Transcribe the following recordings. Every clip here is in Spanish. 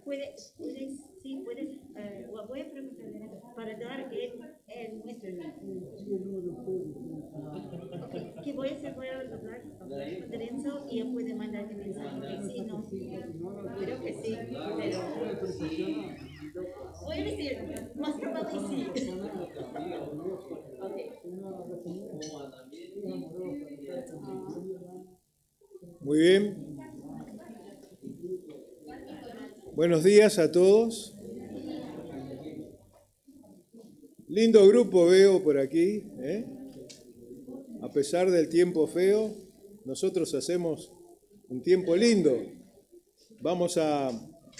Puedes, voy a preguntarle para dar nuestro okay, que voy a hablar con Lorenzo y él puede mandar el mensaje. Sí, no, creo que sí, pero voy a decir, más probable sí. Muy bien. Buenos días a todos. Lindo grupo veo por aquí, ¿eh? A pesar del tiempo feo, nosotros hacemos un tiempo lindo. Vamos a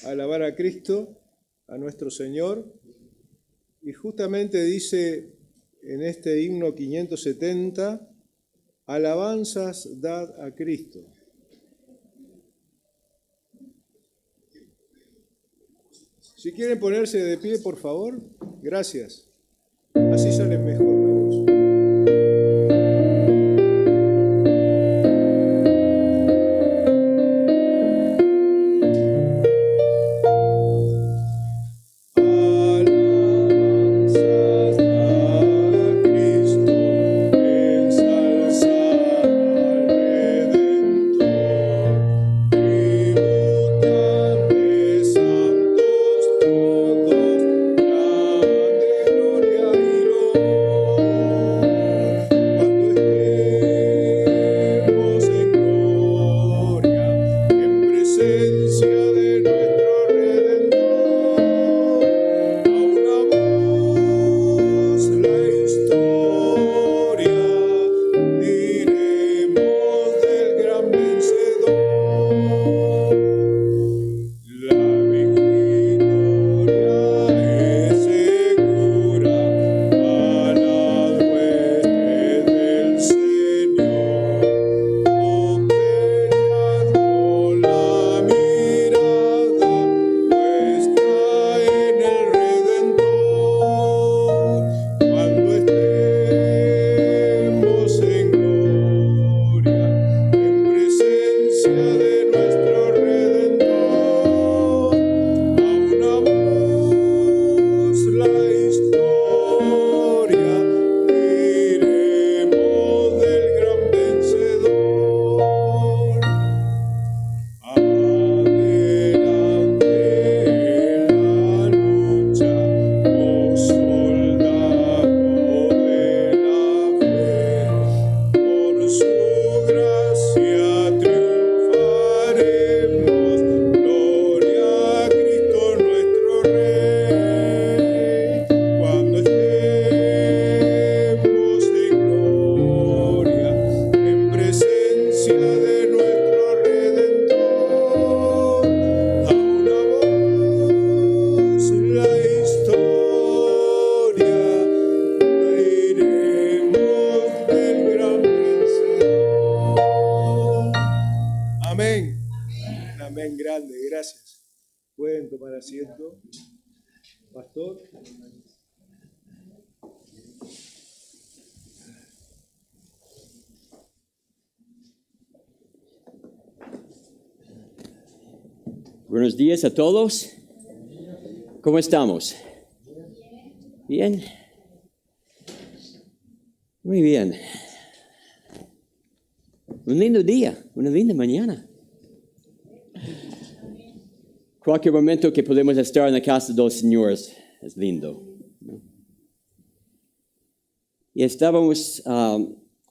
alabar a Cristo, a nuestro Señor, y justamente dice en este himno 570, alabanzas dad a Cristo. Si quieren ponerse de pie, por favor, gracias. Así sale mejor la voz. Asiento, pastor. Buenos días a todos. ¿Cómo estamos? ¿Bien? Muy bien. Un lindo día, una linda mañana. Cualquier momento que podemos estar en la casa de los señores es lindo, ¿no? Y estábamos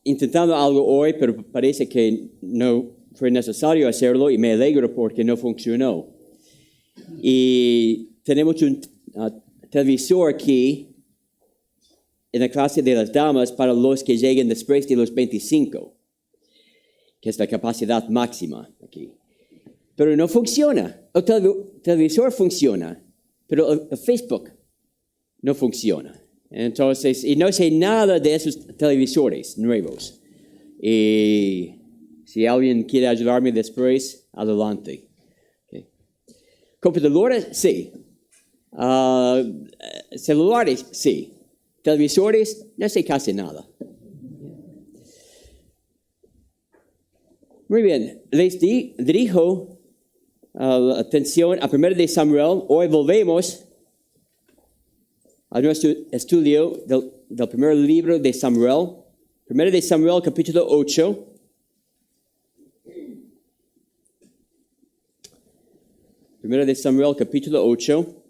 intentando algo hoy, pero parece que no fue necesario hacerlo y me alegro porque no funcionó. Y tenemos un televisor aquí en la clase de las damas para los que lleguen después de los 25, que es la capacidad máxima aquí. Pero no funciona. El televisor funciona, pero el Facebook no funciona. Entonces, y no sé nada de esos televisores nuevos. Y si alguien quiere ayudarme después, adelante. Okay. Computadores, sí. Celulares, sí. Televisores, no sé casi nada. Muy bien, les dirijo la atención a 1 de Samuel. Hoy volvemos a nuestro estudio del primer libro de Samuel. 1 de Samuel, capítulo 8. Primero de Samuel, capítulo 8.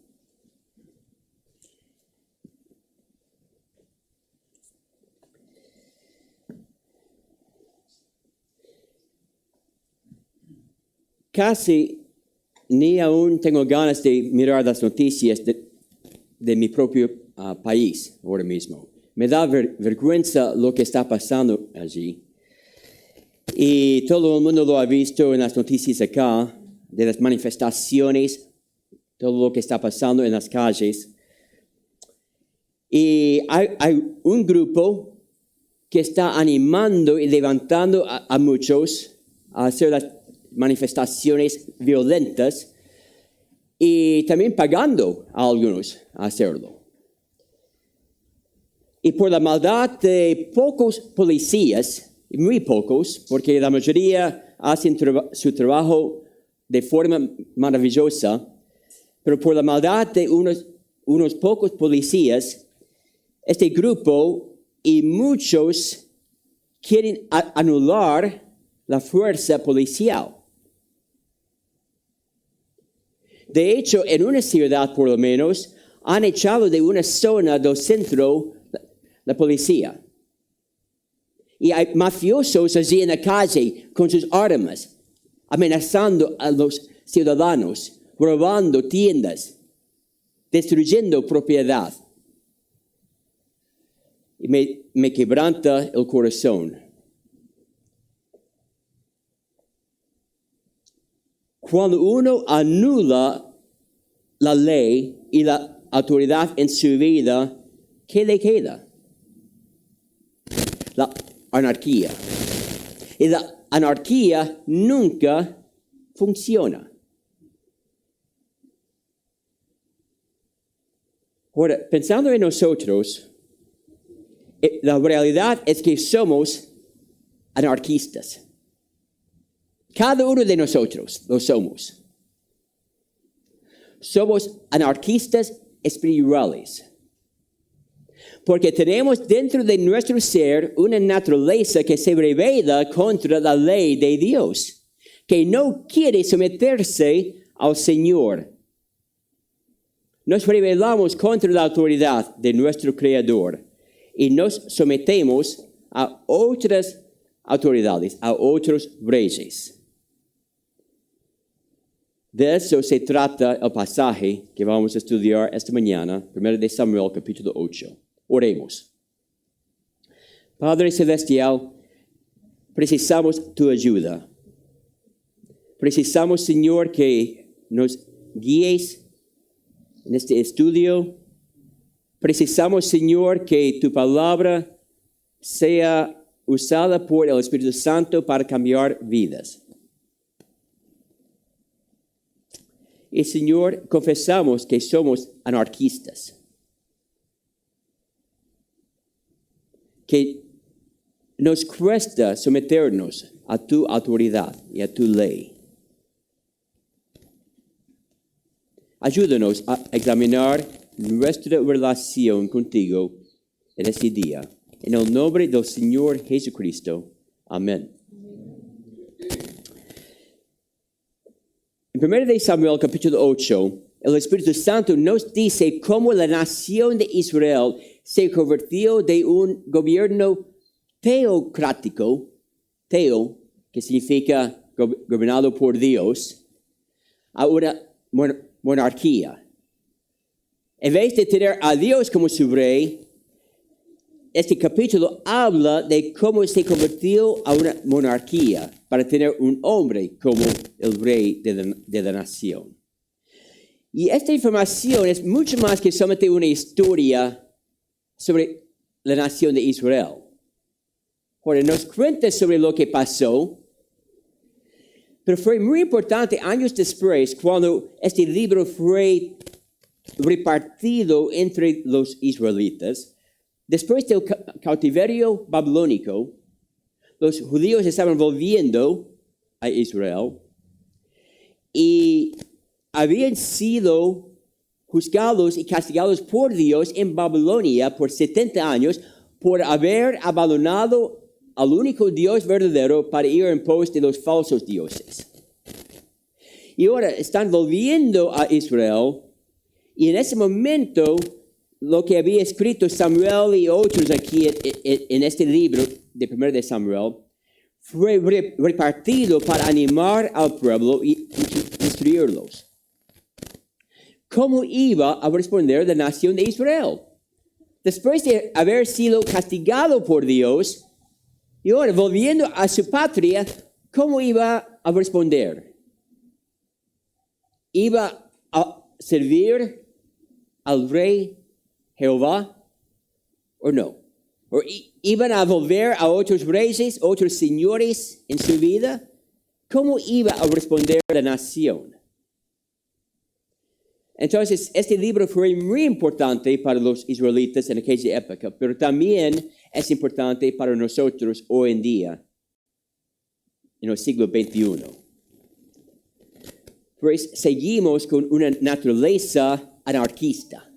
Casi ni aún tengo ganas de mirar las noticias de mi propio país ahora mismo. Me da vergüenza lo que está pasando allí. Y todo el mundo lo ha visto en las noticias acá, de las manifestaciones, todo lo que está pasando en las calles. Y hay un grupo que está animando y levantando a muchos a hacer las manifestaciones violentas y también pagando a algunos a hacerlo. Y por la maldad de pocos policías, muy pocos, porque la mayoría hacen su trabajo de forma maravillosa, pero por la maldad de unos pocos policías, este grupo y muchos quieren anular la fuerza policial. De hecho, en una ciudad por lo menos, han echado de una zona del centro la policía. Y hay mafiosos allí en la calle con sus armas, amenazando a los ciudadanos, robando tiendas, destruyendo propiedad. Y me quebranta el corazón. Cuando uno anula la ley y la autoridad en su vida, ¿qué le queda? La anarquía. Y la anarquía nunca funciona. Ahora, pensando en nosotros, la realidad es que somos anarquistas. Cada uno de nosotros lo somos. Somos anarquistas espirituales. Porque tenemos dentro de nuestro ser una naturaleza que se revela contra la ley de Dios, que no quiere someterse al Señor. Nos rebelamos contra la autoridad de nuestro Creador y nos sometemos a otras autoridades, a otros reyes. De eso se trata el pasaje que vamos a estudiar esta mañana, 1 de Samuel, capítulo 8. Oremos. Padre Celestial, precisamos tu ayuda. Precisamos, Señor, que nos guíes en este estudio. Precisamos, Señor, que tu palabra sea usada por el Espíritu Santo para cambiar vidas. Y, Señor, confesamos que somos anarquistas, que nos cuesta someternos a tu autoridad y a tu ley. Ayúdanos a examinar nuestra relación contigo en este día. En el nombre del Señor Jesucristo. Amén. En 1 de Samuel, capítulo 8, el Espíritu Santo nos dice cómo la nación de Israel se convirtió de un gobierno teocrático, teo, que significa gobernado por Dios, a una monarquía. En vez de tener a Dios como su rey, este capítulo habla de cómo se convirtió a una monarquía para tener un hombre como el rey de la nación. Y esta información es mucho más que solamente una historia sobre la nación de Israel. Ahora, nos cuenta sobre lo que pasó, pero fue muy importante años después cuando este libro fue repartido entre los israelitas. Después del cautiverio babilónico, los judíos estaban volviendo a Israel y habían sido juzgados y castigados por Dios en Babilonia por 70 años por haber abandonado al único Dios verdadero para ir en pos de los falsos dioses. Y ahora están volviendo a Israel y en ese momento lo que había escrito Samuel y otros aquí en este libro de 1 de Samuel fue repartido para animar al pueblo y instruirlos. ¿Cómo iba a responder la nación de Israel? Después de haber sido castigado por Dios y ahora volviendo a su patria, ¿cómo iba a responder? ¿Iba a servir al rey Jehová o no? ¿O iban a volver a otros reyes, otros señores en su vida? ¿Cómo iba a responder la nación? Entonces, este libro fue muy importante para los israelitas en aquella época, pero también es importante para nosotros hoy en día, en el siglo XXI. Pues seguimos con una naturaleza anarquista.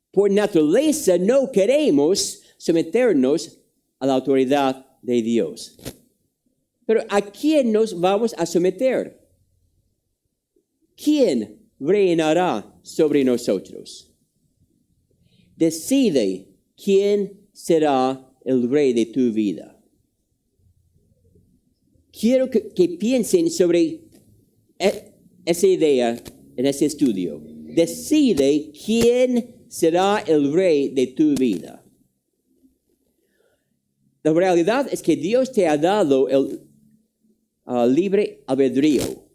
Por naturaleza no queremos someternos a la autoridad de Dios. Pero ¿a quién nos vamos a someter? ¿Quién reinará sobre nosotros? Decide quién será el rey de tu vida. Quiero que piensen sobre esa idea en ese estudio. Decide quién será el rey de tu vida. La realidad es que Dios te ha dado el libre albedrío.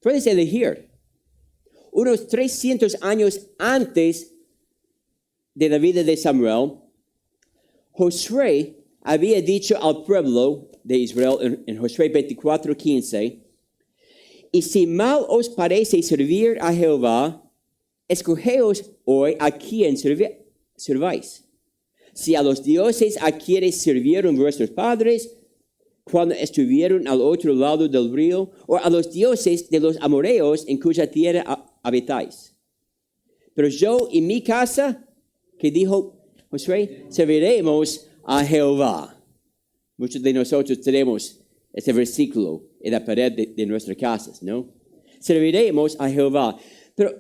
Puedes elegir. Unos 300 años antes de la vida de Samuel, Josué había dicho al pueblo de Israel en Josué 24:15, y si mal os parece servir a Jehová, escogeos hoy a quién serváis. Si a los dioses a quienes sirvieron vuestros padres cuando estuvieron al otro lado del río, o a los dioses de los amorreos en cuya tierra habitáis. Pero yo y mi casa, que dijo Josué, serviremos a Jehová. Muchos de nosotros tenemos este versículo en la pared de nuestras casas, ¿no? Serviremos a Jehová. Pero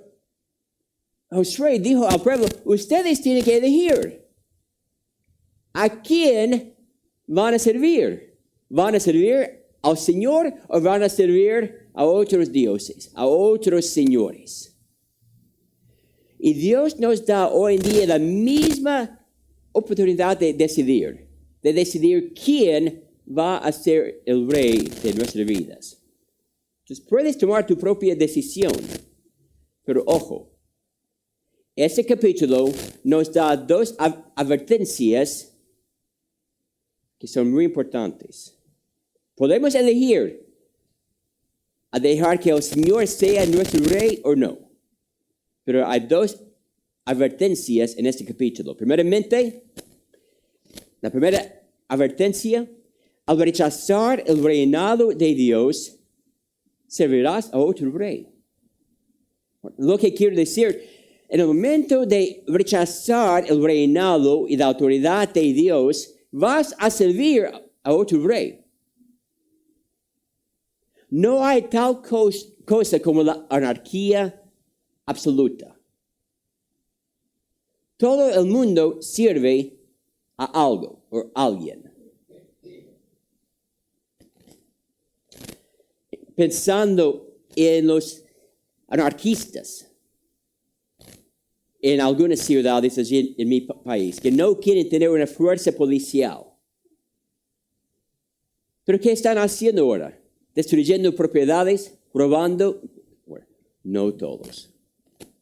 Josué dijo al pueblo, ustedes tienen que elegir. ¿A quién van a servir? ¿Van a servir al Señor o van a servir a otros dioses, a otros señores? Y Dios nos da hoy en día la misma oportunidad de decidir quién va a ser el rey de nuestras vidas. Entonces puedes tomar tu propia decisión, pero ojo, este capítulo nos da dos advertencias que son muy importantes. Podemos elegir a dejar que el Señor sea nuestro rey o no. Pero hay dos advertencias en este capítulo. Primeramente, la primera advertencia, al rechazar el reinado de Dios, servirás a otro rey. Lo que quiero decir, en el momento de rechazar el reinado y la autoridad de Dios, vas a servir a otro rey. No hay tal cosa como la anarquía absoluta. Todo el mundo sirve a algo o alguien. Pensando en los anarquistas en algunas ciudades allí en mi país, que no quieren tener una fuerza policial. ¿Pero qué están haciendo ahora? Destruyendo propiedades, robando. Bueno, no todos.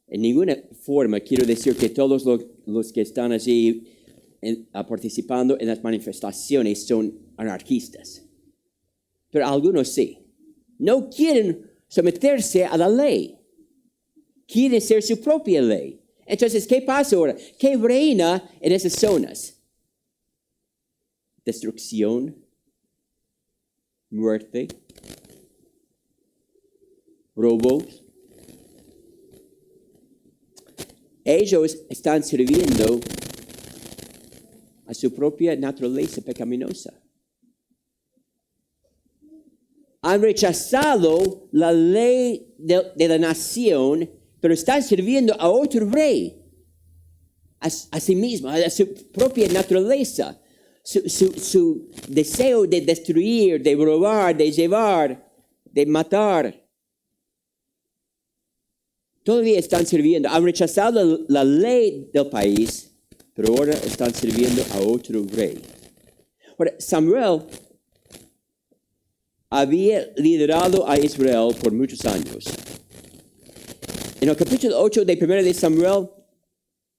En ninguna forma quiero decir que todos los que están allí participando en las manifestaciones son anarquistas. Pero algunos sí. No quieren someterse a la ley. Quieren ser su propia ley. Entonces, ¿qué pasa ahora? ¿Qué reina en esas zonas? Destrucción, muerte, robos. Ellos están sirviendo a su propia naturaleza pecaminosa. Han rechazado la ley de la nación, pero están sirviendo a otro rey, a sí mismo, a su propia naturaleza, su deseo de destruir, de robar, de llevar, de matar. Todavía están sirviendo. Han rechazado la ley del país, pero ahora están sirviendo a otro rey. Ahora, Samuel había liderado a Israel por muchos años. En el capítulo 8 de 1 de Samuel,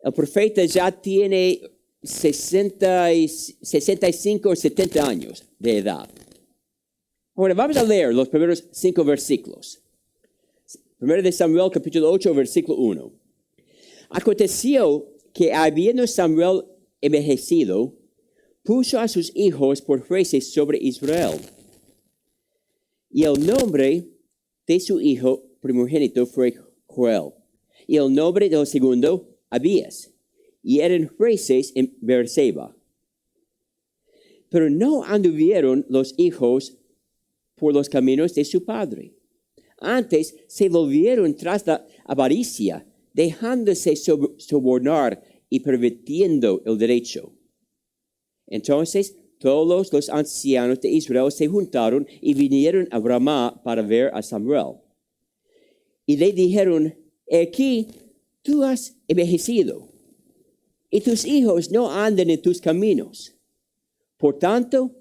el profeta ya tiene 65 o 70 años de edad. Ahora vamos a leer los primeros 5 versículos. 1 de Samuel, capítulo 8, versículo 1. Aconteció que habiendo Samuel envejecido, puso a sus hijos por jueces sobre Israel. Y el nombre de su hijo primogénito fue Joel. Y el nombre del segundo, Abías. Y eran jueces en Beerseba. Pero no anduvieron los hijos por los caminos de su padre. Antes se volvieron tras la avaricia, dejándose sobornar y pervirtiendo el derecho. Entonces todos los ancianos de Israel se juntaron y vinieron a Ramá para ver a Samuel. Y le dijeron, aquí tú has envejecido, y tus hijos no andan en tus caminos. Por tanto,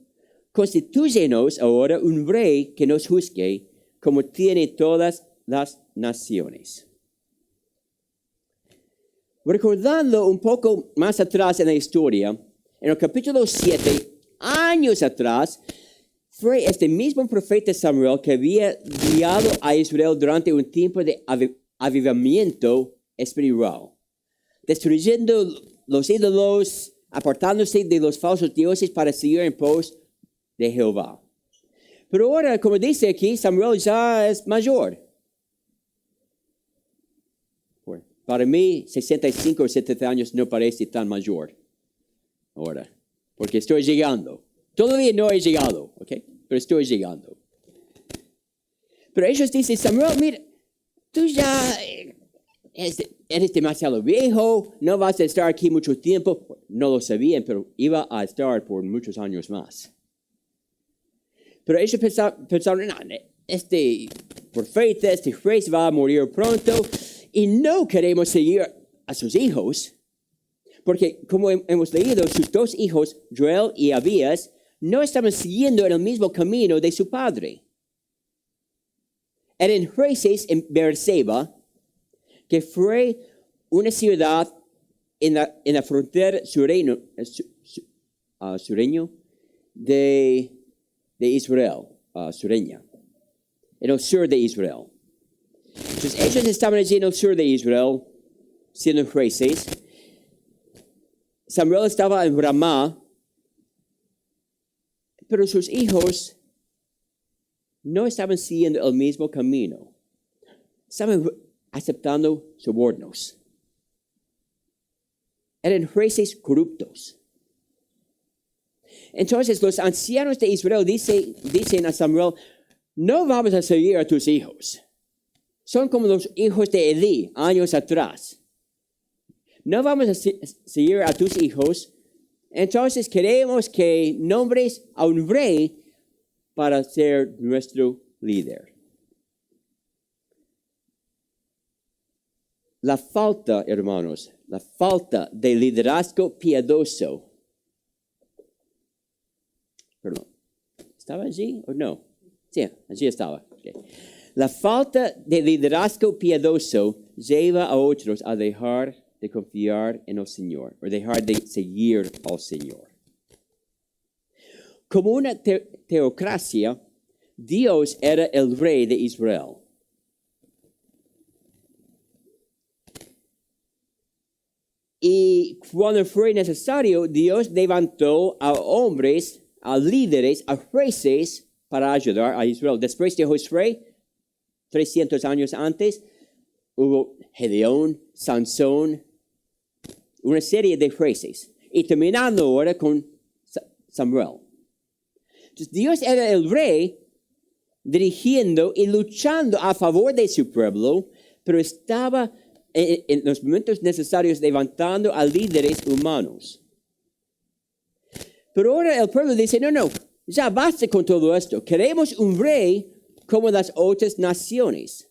constitúyenos ahora un rey que nos juzgue, como tiene todas las naciones. Recordando un poco más atrás en la historia, en el capítulo 7, años atrás, fue este mismo profeta Samuel que había guiado a Israel durante un tiempo de avivamiento espiritual, destruyendo los ídolos, apartándose de los falsos dioses para seguir en pos de Jehová. Pero ahora, como dice aquí, Samuel ya es mayor. Bueno, para mí, 65 o 70 años no parece tan mayor ahora, porque estoy llegando. Todavía no he llegado, ¿ok? Pero estoy llegando. Pero ellos dicen, Samuel, mira, tú ya eres demasiado viejo, no vas a estar aquí mucho tiempo. No lo sabían, pero iba a estar por muchos años más. Pero ellos pensaron, no, este profeta, este juez va a morir pronto y no queremos seguir a sus hijos. Porque como hemos leído, sus 2 hijos, Joel y Abías, no estaban siguiendo en el mismo camino de su padre. Eran jueces en Beerseba, que fue una ciudad en la frontera sureño de Israel, sureña, en el sur de Israel. Entonces ellos estaban allí en el sur de Israel, siendo jueces. Samuel estaba en Ramá, pero sus hijos no estaban siguiendo el mismo camino. Estaban aceptando sobornos. Eran jueces corruptos. Entonces los ancianos de Israel dicen a Samuel, no vamos a seguir a tus hijos. Son como los hijos de Elí años atrás. No vamos a seguir a tus hijos. Entonces queremos que nombres a un rey para ser nuestro líder. La falta, hermanos, la falta de liderazgo piadoso. Perdón, ¿estaba allí o no? Sí, allí estaba. Okay. La falta de liderazgo piadoso lleva a otros a dejar de confiar en el Señor o dejar de seguir al Señor. Como una teocracia, Dios era el rey de Israel. Y cuando fue necesario, Dios levantó a hombres, a líderes, a jueces para ayudar a Israel. Después de Josué, 300 años antes, hubo Gedeón, Sansón, una serie de jueces. Y terminando ahora con Samuel. Entonces, Dios era el rey dirigiendo y luchando a favor de su pueblo, pero estaba en los momentos necesarios levantando a líderes humanos. Pero ahora el pueblo dice, no, ya basta con todo esto. Queremos un rey como las otras naciones.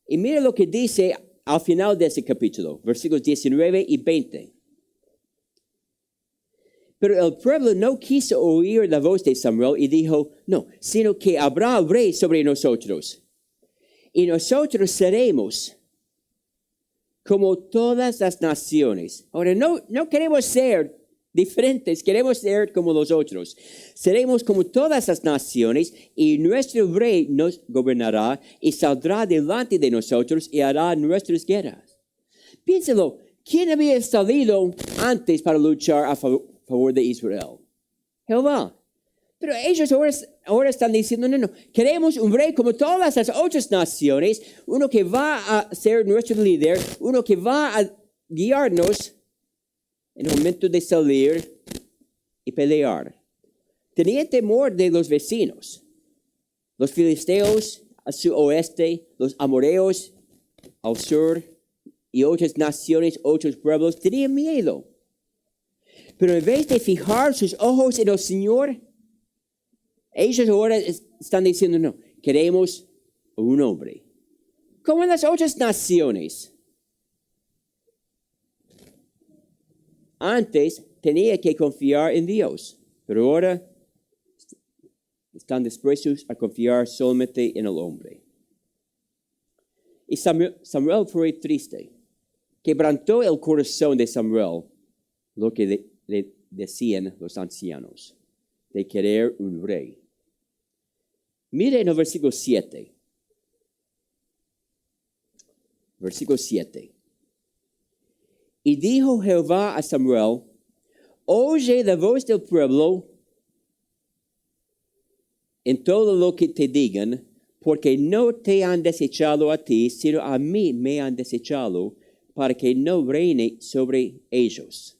Y mira lo que dice al final de ese capítulo, versículos 19 y 20. Pero el pueblo no quiso oír la voz de Samuel y dijo, no, sino que habrá rey sobre nosotros. Y nosotros seremos como todas las naciones. Ahora, no queremos ser diferentes, queremos ser como los otros. Seremos como todas las naciones y nuestro rey nos gobernará y saldrá delante de nosotros y hará nuestras guerras. Piénsalo, ¿quién había salido antes para luchar a favor de Israel? Jehová. Pero ellos ahora están diciendo, no, queremos un rey como todas las otras naciones, uno que va a ser nuestro líder, uno que va a guiarnos en el momento de salir y pelear. Tenía temor de los vecinos, los filisteos a su oeste, los amoreos al sur y otras naciones, otros pueblos, tenían miedo. Pero en vez de fijar sus ojos en el Señor, ellos ahora están diciendo, no, queremos un hombre. Como en las otras naciones. Antes tenía que confiar en Dios, pero ahora están dispuestos a confiar solamente en el hombre. Y Samuel fue triste. Quebrantó el corazón de Samuel lo que le decían los ancianos, de querer un rey. Mire en el versículo 7. Versículo 7. Y dijo Jehová a Samuel, oye la voz del pueblo en todo lo que te digan, porque no te han desechado a ti, sino a mí me han desechado, para que no reine sobre ellos.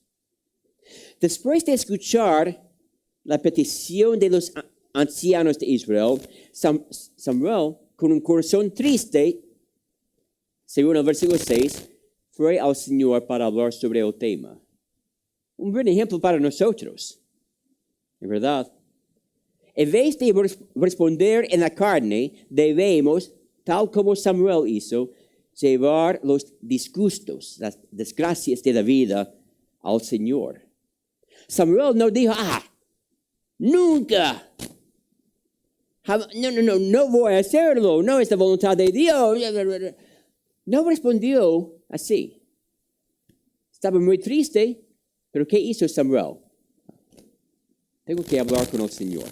Después de escuchar la petición de los ancianos de Israel, Samuel, con un corazón triste, según el versículo 6, fue al Señor para hablar sobre el tema. Un buen ejemplo para nosotros, ¿es verdad? En vez de responder en la carne, debemos, tal como Samuel hizo, llevar los disgustos, las desgracias de la vida al Señor. Samuel no dijo, nunca. No voy a hacerlo, no es la voluntad de Dios. No respondió así. Estaba muy triste, pero ¿qué hizo Samuel? Tengo que hablar con el Señor.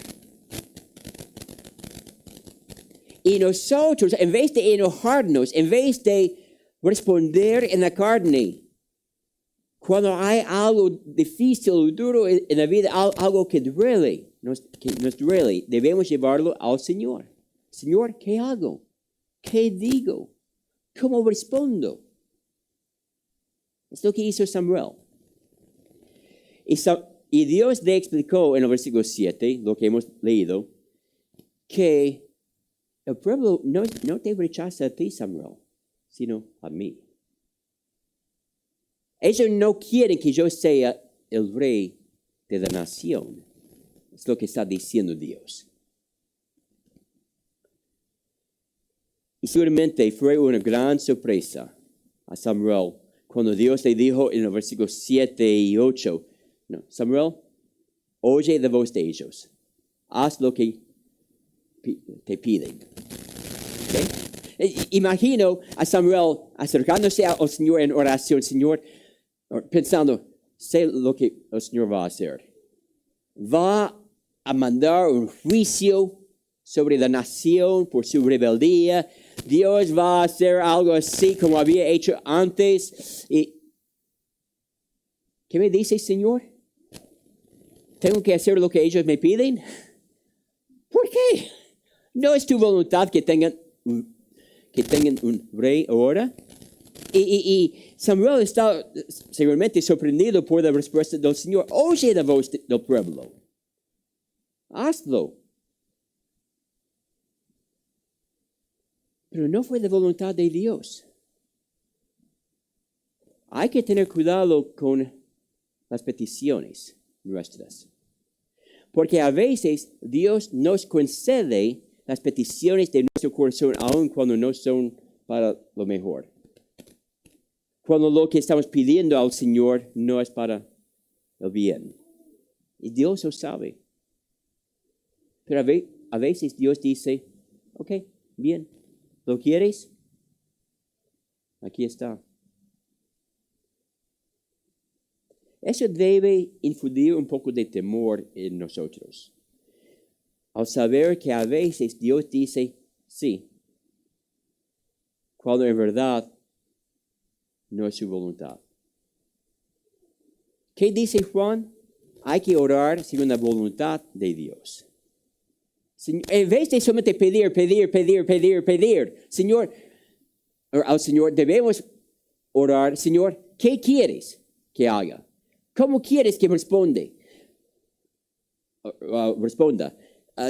Y nosotros, en vez de enojarnos, en vez de responder en la carne, cuando hay algo difícil o duro en la vida, algo que nos duele, debemos llevarlo al Señor. Señor, ¿qué hago? ¿Qué digo? ¿Cómo respondo? Es lo que hizo Samuel. Y Dios le explicó en el versículo 7, lo que hemos leído, que el pueblo no te rechaza a ti, Samuel, sino a mí. Ellos no quieren que yo sea el rey de la nación. Es lo que está diciendo Dios. Y seguramente fue una gran sorpresa a Samuel cuando Dios le dijo en los versículos 7 y 8, no, Samuel, oye la voz de ellos. Haz lo que te piden. ¿Okay? Imagino a Samuel acercándose al Señor en oración, Señor, pensando, sé lo que el Señor va a hacer. Va a mandar un juicio sobre la nación por su rebeldía. Dios va a hacer algo así como había hecho antes. ¿Y qué me dice, Señor? ¿Tengo que hacer lo que ellos me piden? ¿por qué? ¿No es tu voluntad que tengan un rey ahora? Y Samuel está seguramente sorprendido por la respuesta del Señor. Oye la voz del pueblo. Hazlo. Pero no fue la voluntad de Dios. Hay que tener cuidado con las peticiones nuestras. Porque a veces Dios nos concede las peticiones de nuestro corazón, aun cuando no son para lo mejor. Cuando lo que estamos pidiendo al Señor no es para el bien. Y Dios lo sabe. Pero a veces Dios dice, ok, bien, ¿lo quieres? Aquí está. Eso debe infundir un poco de temor en nosotros. Al saber que a veces Dios dice, sí, cuando en verdad no es su voluntad. ¿Qué dice Juan? Hay que orar según la voluntad de Dios. En vez de solamente pedir, Señor, al Señor debemos orar, Señor, ¿qué quieres que haga? ¿Cómo quieres que responda?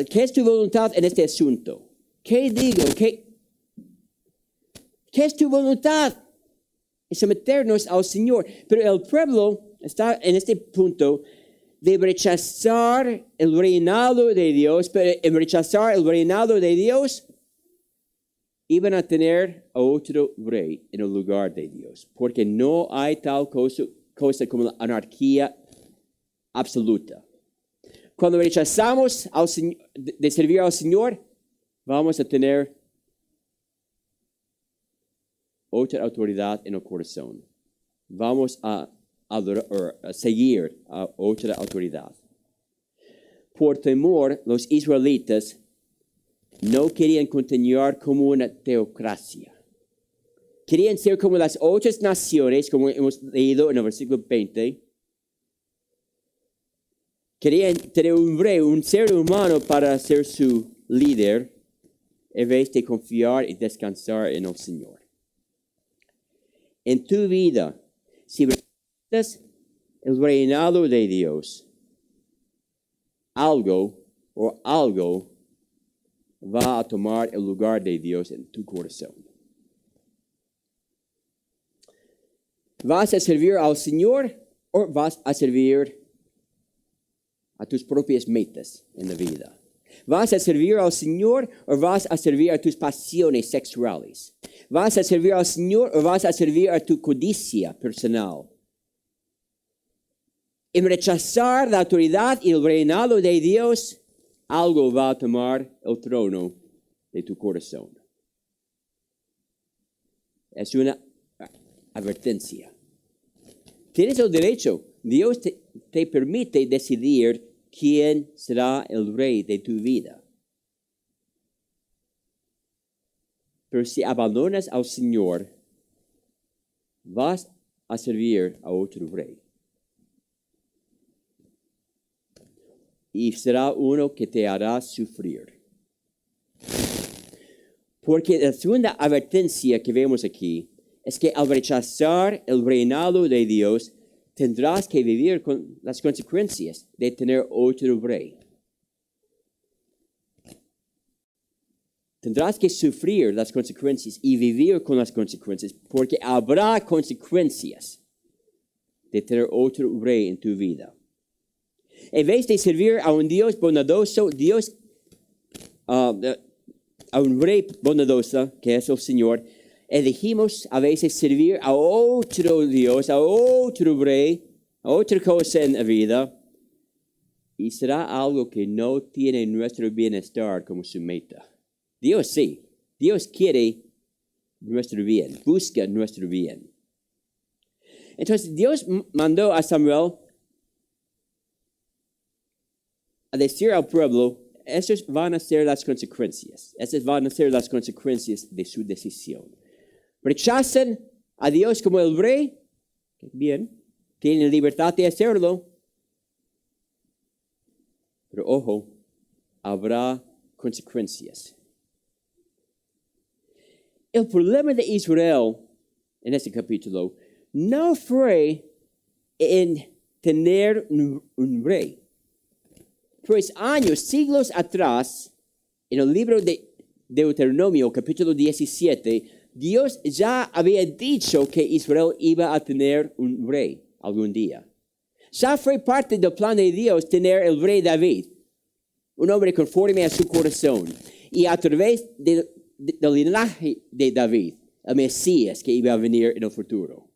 ¿Qué es tu voluntad en este asunto? ¿Qué digo? ¿Qué es tu voluntad? Y someternos al Señor. Pero el pueblo está en este punto de rechazar el reinado de Dios, pero en rechazar el reinado de Dios, iban a tener a otro rey en el lugar de Dios, porque no hay tal cosa como la anarquía absoluta. Cuando rechazamos de servir al Señor, vamos a tener otra autoridad en el corazón. Vamos a seguir a otra autoridad. Por temor, los israelitas no querían continuar como una teocracia. Querían ser como las otras naciones, como hemos leído en el versículo 20. Querían tener un rey, un ser humano para ser su líder, en vez de confiar y descansar en el Señor. En tu vida, si rechazas el reinado de Dios, algo va a tomar el lugar de Dios en tu corazón. ¿Vas a servir al Señor o vas a servir a tus propias metas en la vida? ¿Vas a servir al Señor o vas a servir a tus pasiones sexuales? ¿Vas a servir al Señor o vas a servir a tu codicia personal? En rechazar la autoridad y el reinado de Dios, algo va a tomar el trono de tu corazón. Es una advertencia. Tienes el derecho. Dios te permite decidir quién será el rey de tu vida. Pero si abandonas al Señor, vas a servir a otro rey. Y será uno que te hará sufrir. Porque la segunda advertencia que vemos aquí es que al rechazar el reinado de Dios, tendrás que vivir con las consecuencias de tener otro rey. Tendrás que sufrir las consecuencias y vivir con las consecuencias, porque habrá consecuencias de tener otro rey en tu vida. En vez de servir a un Dios bondadoso, a un rey bondadoso, que es el Señor, elegimos a veces servir a otro Dios, a otro rey, a otra cosa en la vida, y será algo que no tiene nuestro bienestar como su meta. Dios sí, Dios quiere nuestro bien, busca nuestro bien. Entonces Dios mandó a Samuel a decir al pueblo, esas van a ser las consecuencias, esas van a ser las consecuencias de su decisión. Rechazan a Dios como el rey, bien, tienen libertad de hacerlo, pero ojo, habrá consecuencias. El problema de Israel en este capítulo no fue en tener un rey. Pues años, siglos atrás, en el libro de Deuteronomio, capítulo 17, Dios ya había dicho que Israel iba a tener un rey algún día. Ya fue parte del plan de Dios tener el rey David, un hombre conforme a su corazón, y a través del linaje de David, el Mesías que iba a venir en el futuro.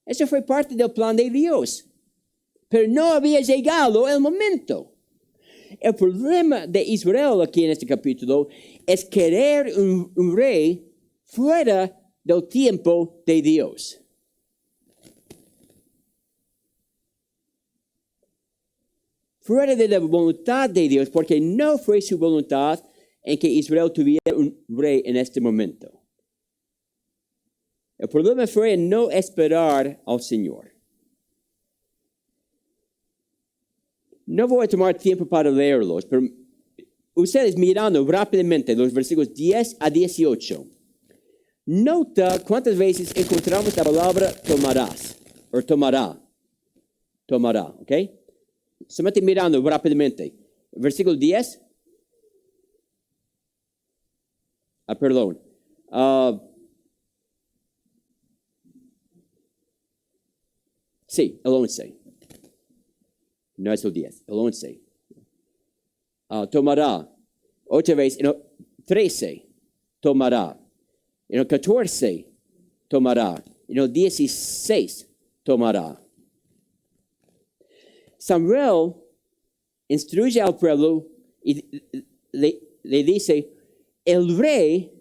Eso fue parte del plan de Dios, pero no había llegado el momento. El problema de Israel aquí en este capítulo es querer un rey fuera del tiempo de Dios. Fuera de la voluntad de Dios, porque no fue su voluntad en que Israel tuviera un rey en este momento. El problema fue no esperar al Señor. No voy a tomar tiempo para leerlos, pero ustedes mirando rápidamente los versículos 10 a 18, nota cuántas veces encontramos la palabra tomarás, o tomará, ¿ok? Solamente mirando rápidamente. Versículo 10. Perdón. Sí, el 11. No es el 10, el 11. Tomará. Otra vez, en el 13, tomará. En el 14, tomará. En el 16, tomará. Samuel instruye al pueblo y le dice, el rey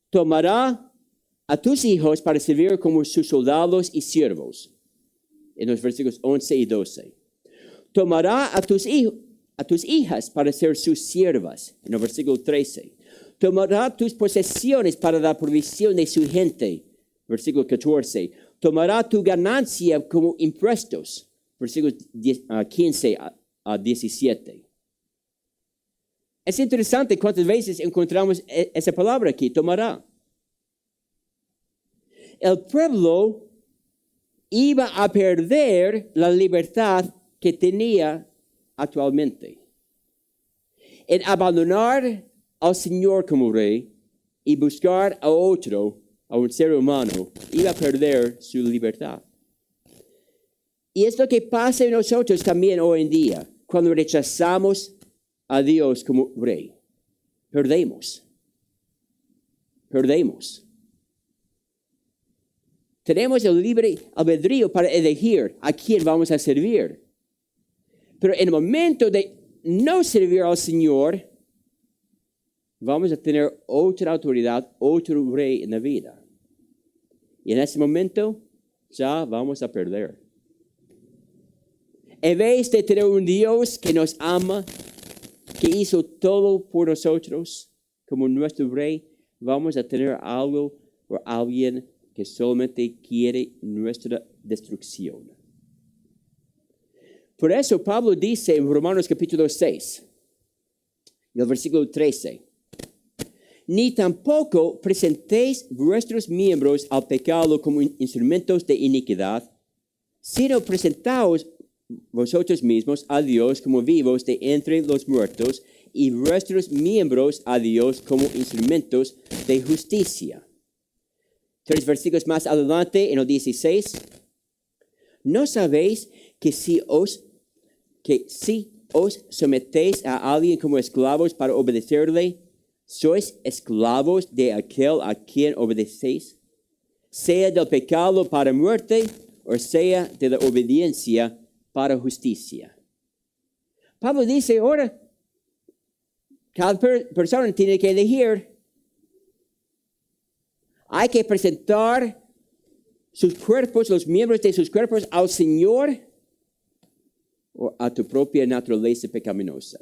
tomará a tus hijos para servir como sus soldados y siervos. En los versículos 11 y 12. Tomará a tus hijas para ser sus siervas. En el versículo 13. Tomará tus posesiones para la provisión de su gente. Versículo 14. Tomará tu ganancia como impuestos. Versículos 15 a 17. Es interesante cuántas veces encontramos esa palabra aquí, tomará. El pueblo iba a perder la libertad que tenía actualmente. En abandonar al Señor como rey y buscar a otro, a un ser humano, iba a perder su libertad. Y es lo que pasa en nosotros también hoy en día, cuando rechazamos a Dios como rey. Perdemos. Tenemos el libre albedrío para elegir a quién vamos a servir. Pero en el momento de no servir al Señor, vamos a tener otra autoridad, otro rey en la vida. Y en ese momento ya vamos a perder. En vez de tener un Dios que nos ama, que hizo todo por nosotros como nuestro rey, vamos a tener algo o alguien que solamente quiere nuestra destrucción. Por eso Pablo dice en Romanos capítulo 6, y el versículo 13, ni tampoco presentéis vuestros miembros al pecado como instrumentos de iniquidad, sino presentaos vosotros mismos a Dios como vivos de entre los muertos y vuestros miembros a Dios como instrumentos de justicia. 3 versículos más adelante, en el 16, ¿no sabéis que si os sometéis a alguien como esclavos para obedecerle, sois esclavos de aquel a quien obedecéis, sea del pecado para muerte o sea de la obediencia para justicia? Pablo dice, ahora, cada persona tiene que elegir. Hay que presentar sus cuerpos, los miembros de sus cuerpos al Señor o a tu propia naturaleza pecaminosa.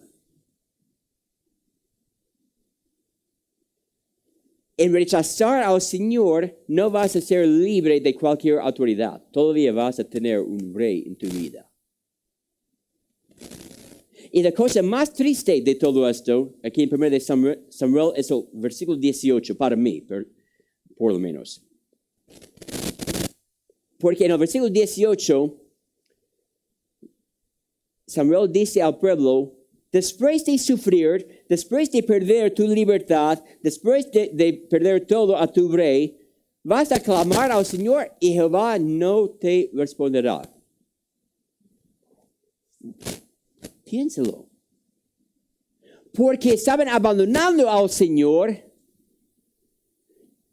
En rechazar al Señor, no vas a ser libre de cualquier autoridad. Todavía vas a tener un rey en tu vida. Y la cosa más triste de todo esto, aquí en 1 de Samuel, es el versículo 18, para mí, por lo menos. Porque en el versículo 18, Samuel dice al pueblo, después de sufrir, después de perder tu libertad, después de perder todo a tu rey, vas a clamar al Señor y Jehová no te responderá. Piénsalo. Porque estaban abandonando al Señor,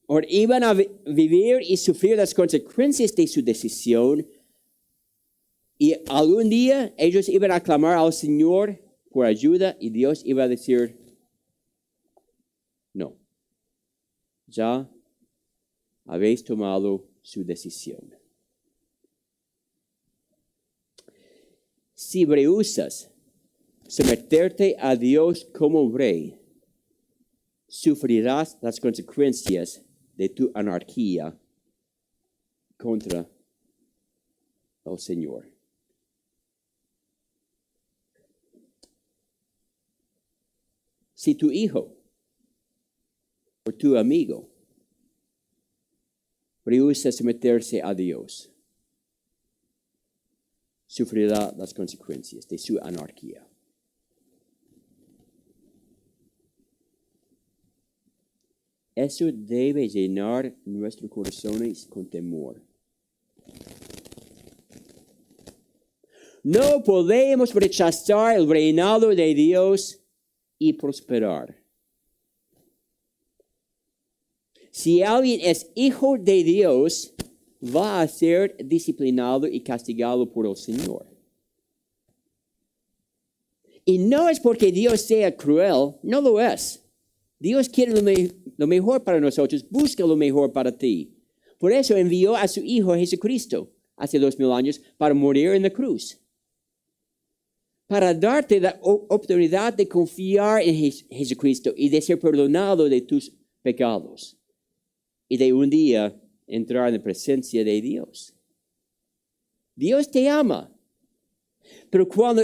o iban a vivir y sufrir las consecuencias de su decisión, y algún día ellos iban a clamar al Señor por ayuda y Dios iba a decir, no, ya habéis tomado su decisión. Si rehusas someterte a Dios como rey, sufrirás las consecuencias de tu anarquía contra el Señor. Si tu hijo o tu amigo rehúsa someterse a Dios, sufrirá las consecuencias de su anarquía. Eso debe llenar nuestros corazones con temor. No podemos rechazar el reinado de Dios y prosperar. Si alguien es hijo de Dios, va a ser disciplinado y castigado por el Señor. Y no es porque Dios sea cruel, no lo es. Dios quiere lo mejor para nosotros, busca lo mejor para ti. Por eso envió a su Hijo Jesucristo hace 2000 años para morir en la cruz. Para darte la oportunidad de confiar en Jesucristo y de ser perdonado de tus pecados. Y de un día entrar en la presencia de Dios. Dios te ama. Pero cuando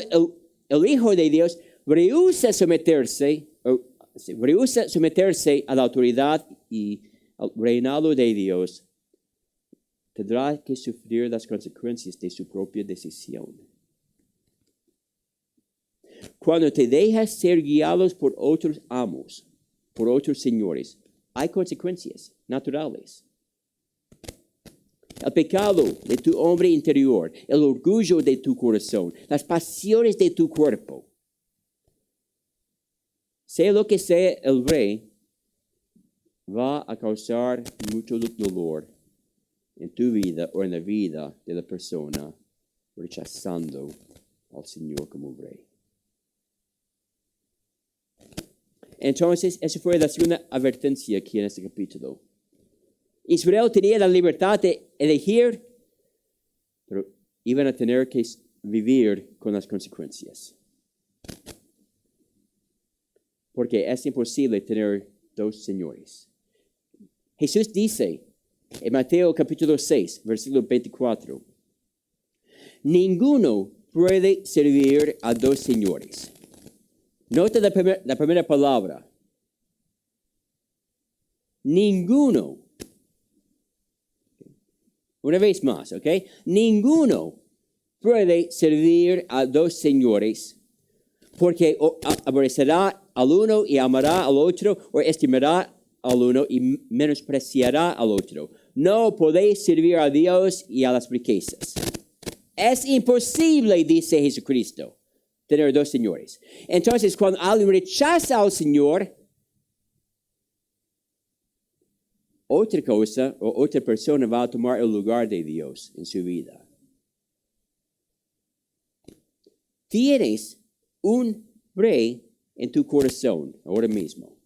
el Hijo de Dios rehúsa someterse a la autoridad y al reinado de Dios, tendrá que sufrir las consecuencias de su propia decisión. Cuando te dejas ser guiados por otros amos, por otros señores, hay consecuencias naturales. El pecado de tu hombre interior, el orgullo de tu corazón, las pasiones de tu cuerpo. Sea lo que sea el rey, va a causar mucho dolor en tu vida o en la vida de la persona rechazando al Señor como rey. Entonces, esa fue la segunda advertencia aquí en este capítulo. Israel tenía la libertad de elegir, pero iban a tener que vivir con las consecuencias. Porque es imposible tener dos señores. Jesús dice en Mateo capítulo 6, versículo 24, ninguno puede servir a dos señores. Nota la primera palabra. Ninguno. Una vez más, ¿ok? Ninguno puede servir a dos señores porque aborrecerá al uno y amará al otro, o estimará al uno y menospreciará al otro. No podéis servir a Dios y a las riquezas. Es imposible, dice Jesucristo, tener dos señores. Entonces, cuando alguien rechaza al Señor, otra cosa o otra persona va a tomar el lugar de Dios en su vida. Tienes un rey en tu corazón ahora mismo.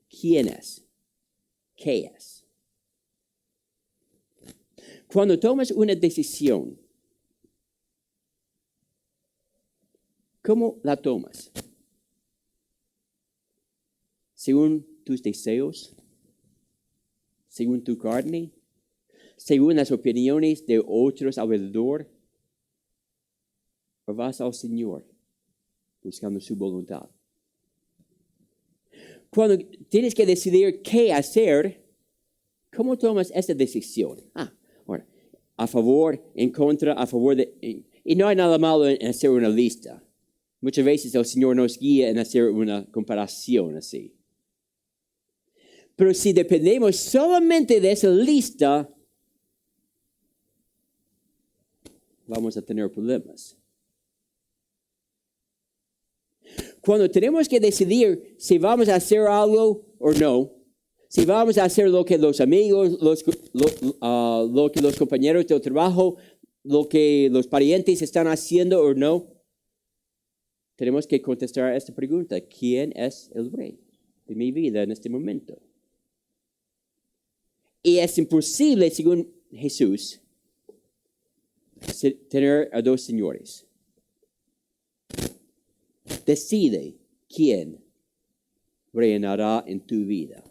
¿Quién es? ¿Qué es? Cuando tomas una decisión, ¿cómo la tomas? ¿Según tus deseos? ¿Según tu carne? ¿Según las opiniones de otros alrededor? ¿O vas al Señor buscando su voluntad. Cuando tienes que decidir qué hacer, ¿cómo tomas esa decisión? Bueno, a favor, en contra, a favor de... Y no hay nada malo en hacer una lista. Muchas veces el Señor nos guía en hacer una comparación así. Pero si dependemos solamente de esa lista, vamos a tener problemas. Cuando tenemos que decidir si vamos a hacer algo o no, si vamos a hacer lo que los amigos, lo que los compañeros de trabajo, lo que los parientes están haciendo o no, tenemos que contestar a esta pregunta: ¿quién es el rey de mi vida en este momento? Y es imposible, según Jesús, tener a dos señores. Decide quién reinará en tu vida.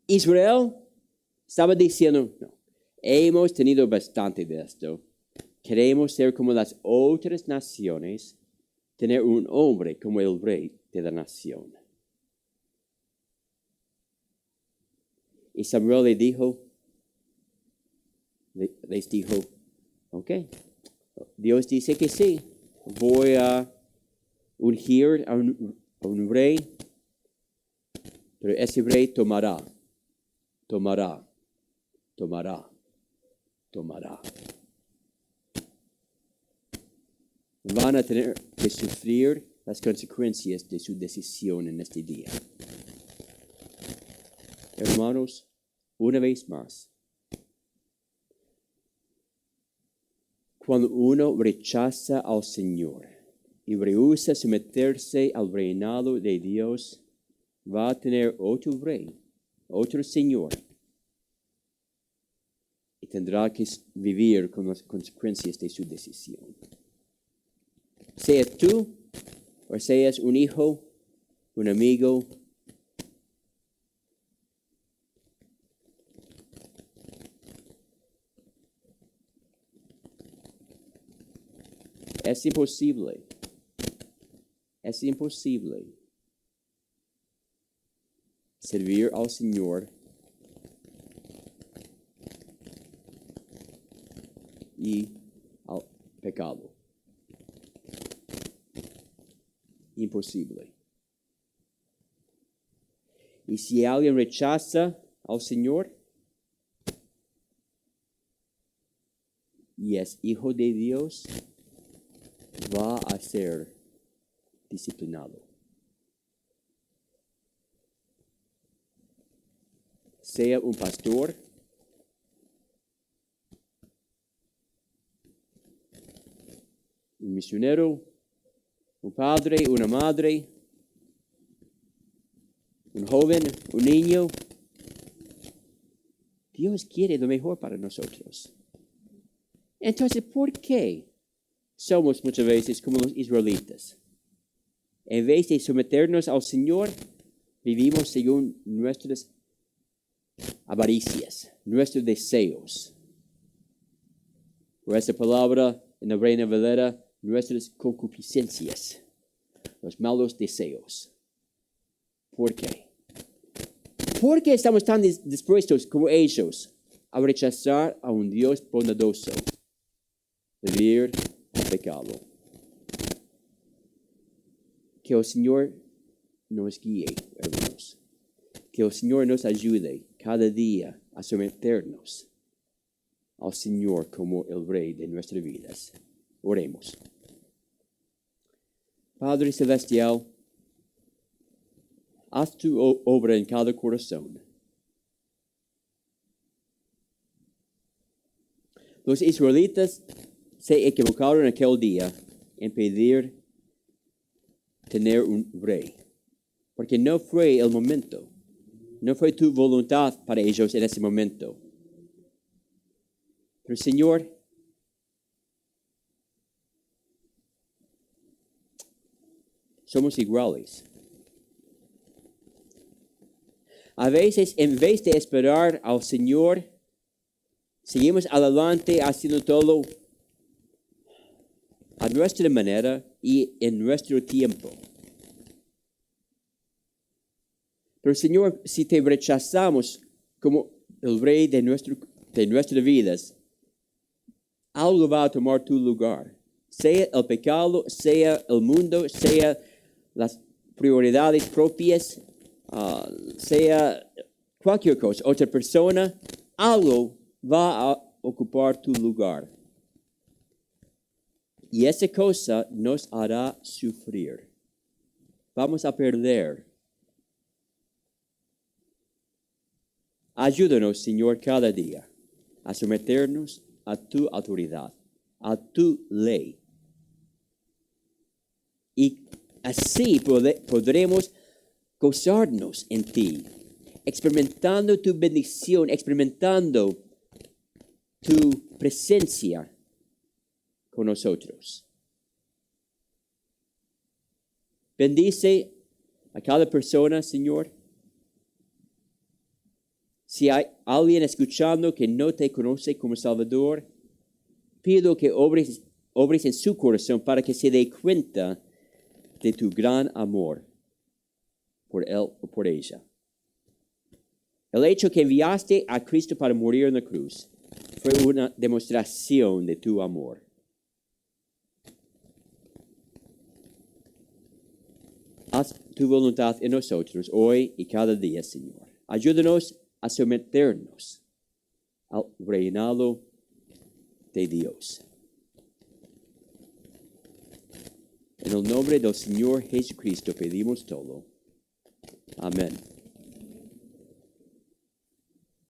Israel estaba diciendo, no, hemos tenido bastante de esto. Queremos ser como las otras naciones, tener un hombre como el rey de la nación. Y Samuel les dijo, ok, Dios dice que sí, voy a ungir a un rey, pero ese rey tomará. Van a tener que sufrir las consecuencias de su decisión en este día. Hermanos, una vez más, cuando uno rechaza al Señor y rehúsa someterse al reinado de Dios, va a tener otro rey, otro Señor, y tendrá que vivir con las consecuencias de su decisión. Seas tú, o seas un hijo, un amigo, es imposible servir al Señor y al pecado. Imposible. Y si alguien rechaza al Señor y es hijo de Dios, va a ser disciplinado. Sea un pastor, un misionero, un padre, una madre, un joven, un niño. Dios quiere lo mejor para nosotros. Entonces, ¿por qué somos muchas veces como los israelitas? En vez de someternos al Señor, vivimos según nuestras avaricias, nuestros deseos. Por esa palabra en la Reina Valera, nuestras concupiscencias, los malos deseos. ¿Por qué? ¿Por qué estamos tan dispuestos como ellos a rechazar a un Dios bondadoso? Vivir el pecado. Que el Señor nos guíe, hermanos. Que el Señor nos ayude cada día a someternos al Señor como el Rey de nuestras vidas. Oremos. Padre Celestial, haz tu obra en cada corazón. Los israelitas se equivocaron aquel día en pedir tener un rey, porque no fue el momento, no fue tu voluntad para ellos en ese momento. Pero Señor, somos iguales. A veces, en vez de esperar al Señor, seguimos adelante haciendo todo a nuestra manera, y en nuestro tiempo. Pero Señor, si te rechazamos como el rey de nuestras vidas, algo va a tomar tu lugar. Sea el pecado, sea el mundo, sea las prioridades propias, sea cualquier cosa, otra persona, algo va a ocupar tu lugar. Y esa cosa nos hará sufrir. Vamos a perder. Ayúdanos, Señor, cada día a someternos a tu autoridad, a tu ley. Y así podremos gozarnos en ti, experimentando tu bendición, experimentando tu presencia con nosotros. Bendice a cada persona, Señor. Si hay alguien escuchando que no te conoce como Salvador, pido que obres en su corazón para que se dé cuenta de tu gran amor por él o por ella. El hecho que enviaste a Cristo para morir en la cruz fue una demostración de tu amor. Haz tu voluntad en nosotros hoy y cada día, Señor. Ayúdanos a someternos al reinado de Dios. En el nombre del Señor Jesucristo pedimos todo. Amén.